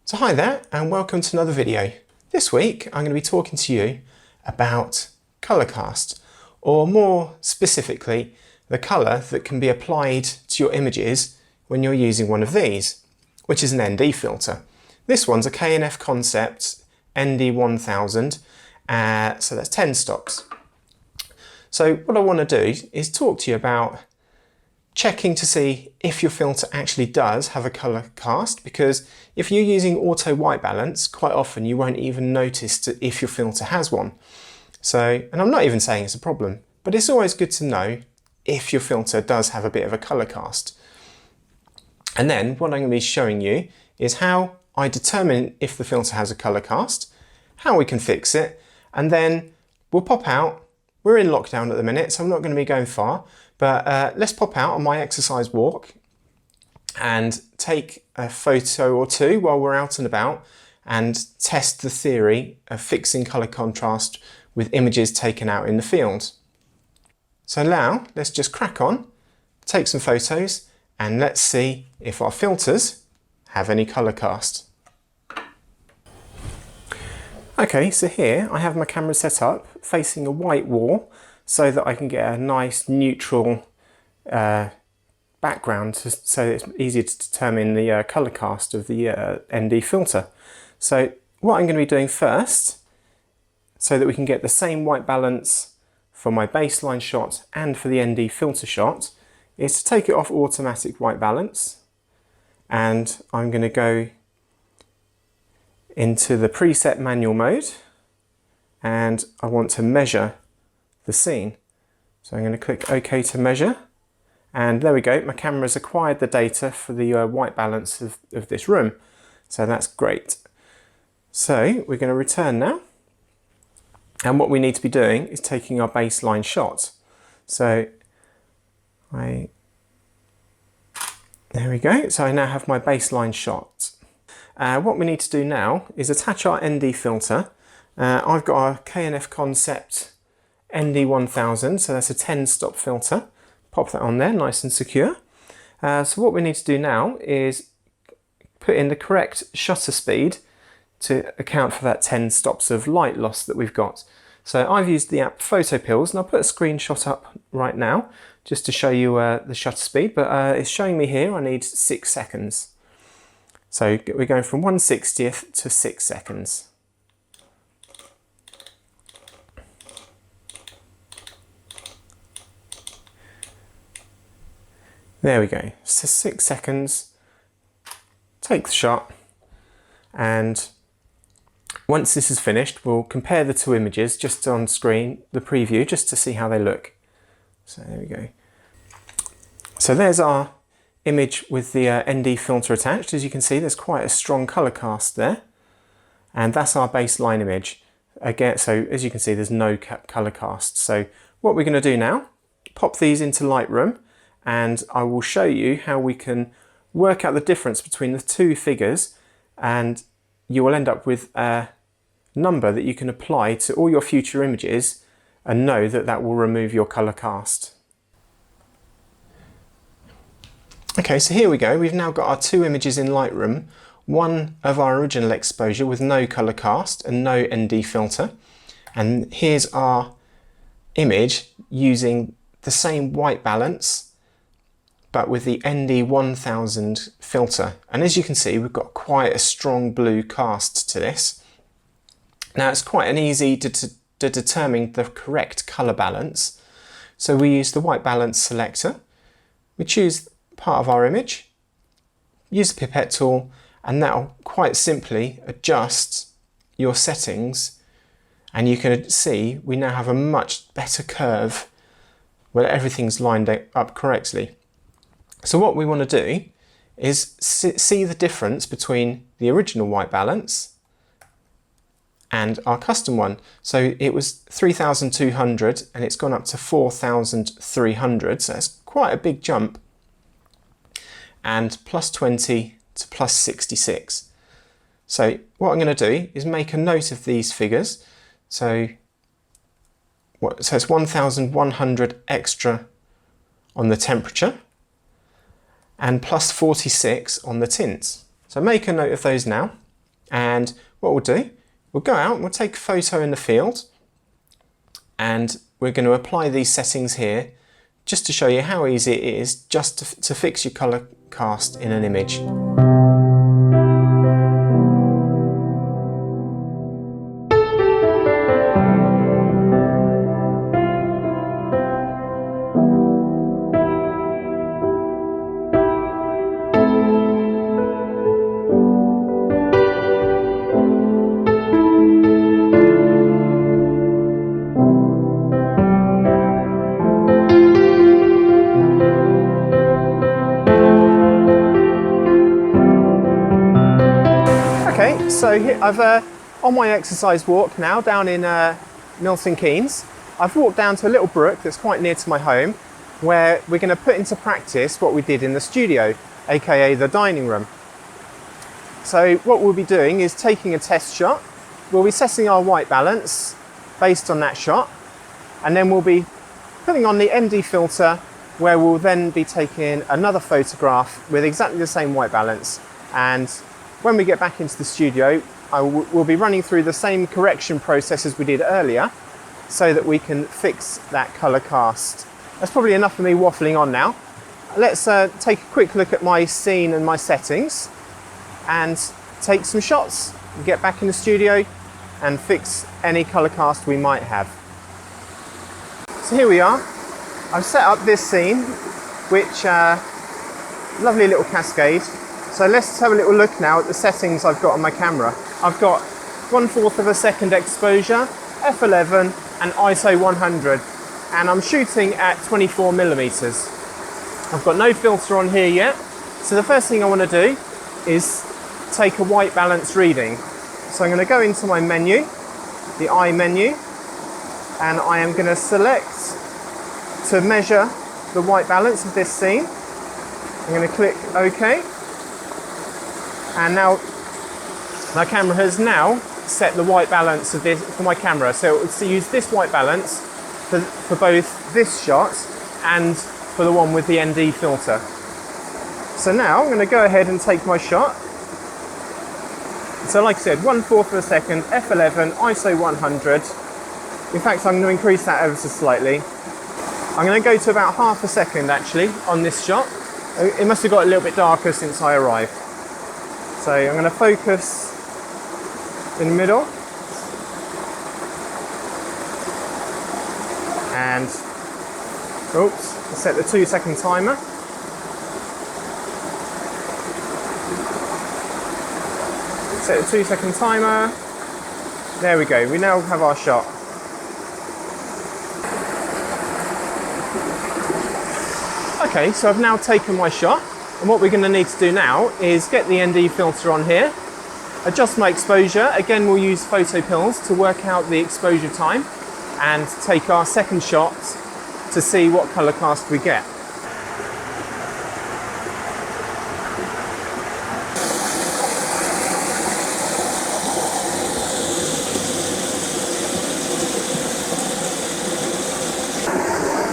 So hi there and welcome to another video. This week I'm going to be talking to you about colour cast, or more specifically the colour that can be applied to your images when you're using one of these, which is an ND filter. This one's a K&F Concept ND1000, so that's 10 stops. So what I want to do is talk to you about checking to see if your filter actually does have a colour cast, because if you're using auto white balance, quite often you won't even notice if your filter has one. So, and I'm not even saying it's a problem, but it's always good to know if your filter does have a bit of a colour cast. And then what I'm going to be showing you is how I determine if the filter has a colour cast, how we can fix it, and then we'll pop out. We're in lockdown at the minute, so I'm not going to be going far, but let's pop out on my exercise walk and take a photo or two while we're out and about and test the theory of fixing colour contrast with images taken out in the field. So now let's just crack on, take some photos, and let's see if our filters have any colour cast. Okay, so here I have my camera set up facing a white wall so that I can get a nice neutral background so it's easier to determine the colour cast of the ND filter. So what I'm going to be doing first, so that we can get the same white balance for my baseline shot and for the ND filter shot, is to take it off automatic white balance, and I'm going to go into the preset manual mode, and I want to measure the scene. So I'm going to click OK to measure, and there we go, my camera's acquired the data for the white balance of this room. So that's great. So we're going to return now, and what we need to be doing is taking our baseline shot. So there we go, so I now have my baseline shot. What we need to do now is attach our ND filter. I've got our K&F Concept ND1000, so that's a 10 stop filter. Pop that on there, nice and secure. So what we need to do now is put in the correct shutter speed to account for that 10 stops of light loss that we've got. So I've used the app PhotoPills, and I'll put a screenshot up right now just to show you the shutter speed, but it's showing me here I need 6 seconds. So we're going from 1/60th to 6 seconds. There we go, so 6 seconds, take the shot, and once this is finished, we'll compare the two images just on screen, the preview, just to see how they look. So there we go. So there's our image with the ND filter attached. As you can see, there's quite a strong colour cast there, and that's our baseline image. Again, so as you can see, there's no colour cast. So what we're going to do now, pop these into Lightroom, and I will show you how we can work out the difference between the two figures, and you will end up with a number that you can apply to all your future images and know that that will remove your colour cast. Okay, so here we go. We've now got our two images in Lightroom, one of our original exposure with no colour cast and no ND filter, and here's our image using the same white balance but with the ND1000 filter. And as you can see, we've got quite a strong blue cast to this. Now it's quite an easy to determine the correct colour balance. So we use the white balance selector, we choose part of our image, use the pipette tool, and that'll quite simply adjust your settings, and you can see we now have a much better curve where everything's lined up correctly. So what we want to do is see the difference between the original white balance and our custom one. So it was 3200 and it's gone up to 4300, so that's quite a big jump, and plus 20 to plus 66. So what I'm going to do is make a note of these figures. So it's 1100 extra on the temperature and plus 46 on the tints. So make a note of those now. And what we'll do, we'll go out and we'll take a photo in the field, and we're going to apply these settings here just to show you how easy it is just to fix your colour cast in an image. Okay, so here I've on my exercise walk now down in Milton Keynes. I've walked down to a little brook that's quite near to my home, where we're going to put into practice what we did in the studio, aka the dining room. So what we'll be doing is taking a test shot. We'll be setting our white balance based on that shot, and then we'll be putting on the ND filter, where we'll then be taking another photograph with exactly the same white balance. And when we get back into the studio, we'll be running through the same correction process as we did earlier, so that we can fix that colour cast. That's probably enough of me waffling on now. Let's take a quick look at my scene and my settings and take some shots, get back in the studio and fix any colour cast we might have. So here we are. I've set up this scene, which lovely little cascade. So let's have a little look now at the settings I've got on my camera. I've got 1/4 of a second exposure, f11 and ISO 100, and I'm shooting at 24mm. I've got no filter on here yet, so the first thing I want to do is take a white balance reading. So I'm going to go into my menu, the I menu, and I am going to select to measure the white balance of this scene. I'm going to click OK. And now my camera has now set the white balance of this for my camera. So it's to use this white balance for both this shot and for the one with the ND filter. So now I'm going to go ahead and take my shot. So like I said, 1/4 of a second, f11, ISO 100. In fact, I'm going to increase that ever so slightly. I'm going to go to about 1/2 a second actually on this shot. It must have got a little bit darker since I arrived. So I'm going to focus in the middle and oops, set the 2-second timer. Set the 2-second timer. There we go. We now have our shot. Okay, so I've now taken my shot. And what we're going to need to do now is get the ND filter on here, adjust my exposure. Again, we'll use photo pills to work out the exposure time and take our second shot to see what colour cast we get.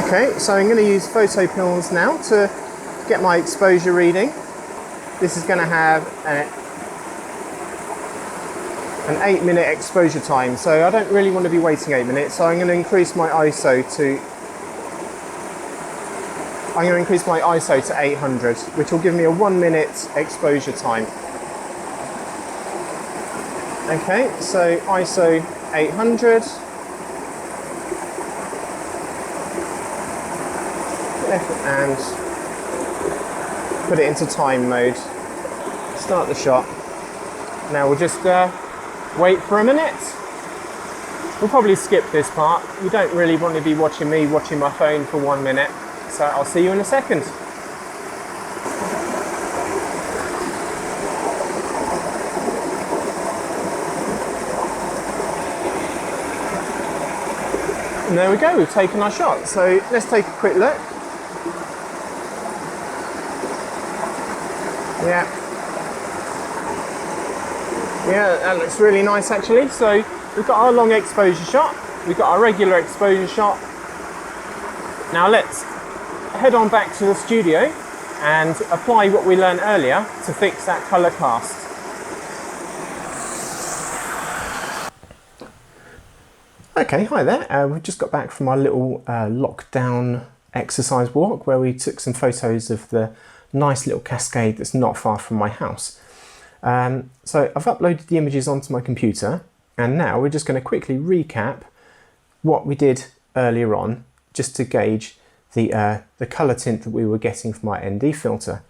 Okay, so I'm going to use photo pills now to get my exposure reading. This is going to have an 8-minute exposure time, so I don't really want to be waiting 8 minutes, so I'm going to increase my ISO to 800, which will give me a 1-minute exposure time. Okay, so ISO 800. And put it into time mode. Start the shot. Now we'll just wait for a minute. We'll probably skip this part. You don't really want to be watching me watching my phone for 1 minute. So I'll see you in a second. And there we go, we've taken our shot. So let's take a quick look. Yeah, that looks really nice actually. So we've got our long exposure shot, we've got our regular exposure shot. Now let's head on back to the studio and apply what we learned earlier to fix that colour cast. Okay, hi there. We've just got back from our little lockdown exercise walk where we took some photos of the nice little cascade that's not far from my house. So I've uploaded the images onto my computer, and now we're just going to quickly recap what we did earlier on, just to gauge the colour tint that we were getting from our ND filter.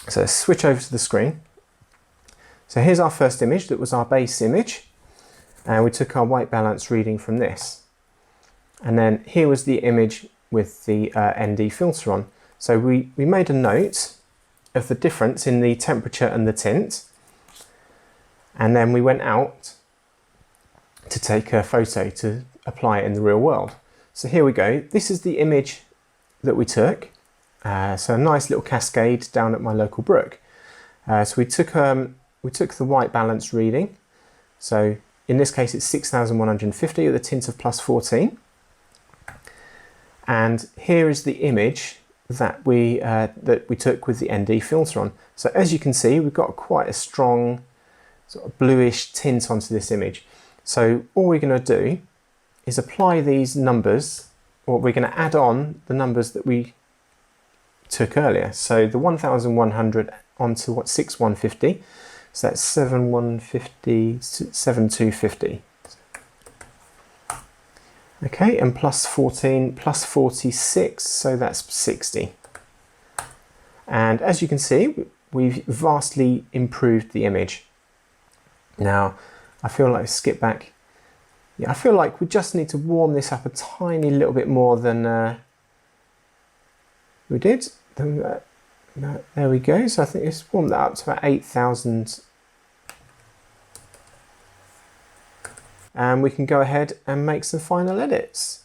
So let's switch over to the screen. So here's our first image, that was our base image, and we took our white balance reading from this. And then here was the image with the ND filter on. So we made a note of the difference in the temperature and the tint, and then we went out to take a photo to apply it in the real world. So here we go, this is the image that we took. So a nice little cascade down at my local brook. So we took the white balance reading. So in this case it's 6,150 with a tint of +14. And here is the image that we took with the ND filter on. So as you can see, we've got quite a strong sort of bluish tint onto this image. So all we're going to do is apply these numbers, or we're going to add on the numbers that we took earlier. So the 1,100 onto what, 6,150. So that's 7,150, 7,250. Okay, and +14, +46, so that's 60. And as you can see, we've vastly improved the image. Now, I feel like skip back. Yeah, I feel like we just need to warm this up a tiny little bit more than we did. There we go. So I think it's warmed that up to about 8,000. And we can go ahead and make some final edits.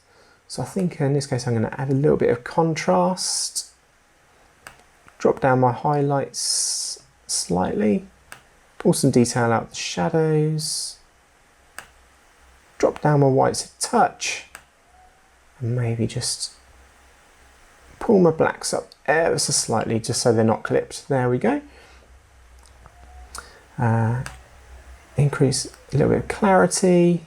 So I think in this case I'm going to add a little bit of contrast, drop down my highlights slightly, pull some detail out the shadows, drop down my whites a touch, and maybe just pull my blacks up ever so slightly just so they're not clipped. There we go. Increase a little bit of clarity,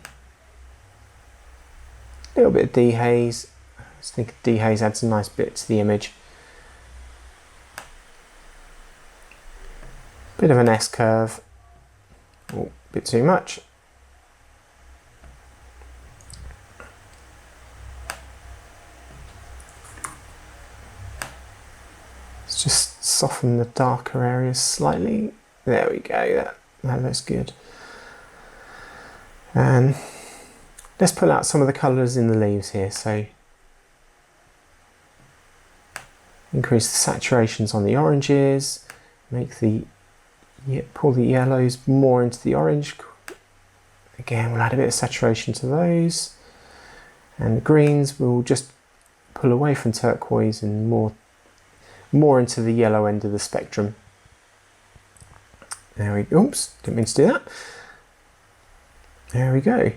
a little bit of dehaze. I just think dehaze adds a nice bit to the image. Bit of an S-curve, oh, a bit too much. Let's just soften the darker areas slightly. There we go, that looks good. And let's pull out some of the colours in the leaves here. So increase the saturations on the oranges, pull the yellows more into the orange. Again, we'll add a bit of saturation to those. And the greens we'll just pull away from turquoise and more into the yellow end of the spectrum. There we go. Oops, didn't mean to do that. There we go.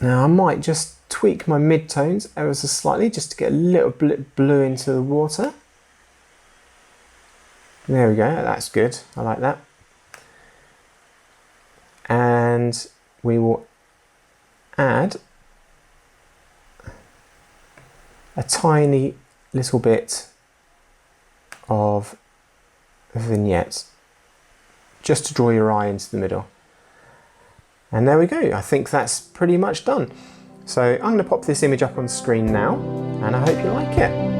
Now I might just tweak my mid-tones ever so slightly just to get a little bit blue into the water. There we go, that's good, I like that. And we will add a tiny little bit of vignette just to draw your eye into the middle. And there we go, I think that's pretty much done. So I'm going to pop this image up on screen now, and I hope you like it.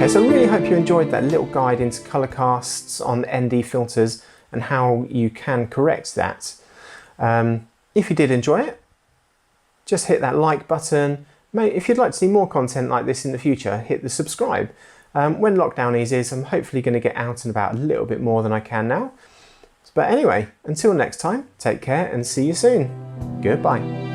So I really hope you enjoyed that little guide into colour casts on ND filters and how you can correct that. If you did enjoy it, just hit that like button. If you'd like to see more content like this in the future, hit the subscribe. When lockdown eases, I'm hopefully going to get out and about a little bit more than I can now. But anyway, until next time, take care and see you soon. Goodbye.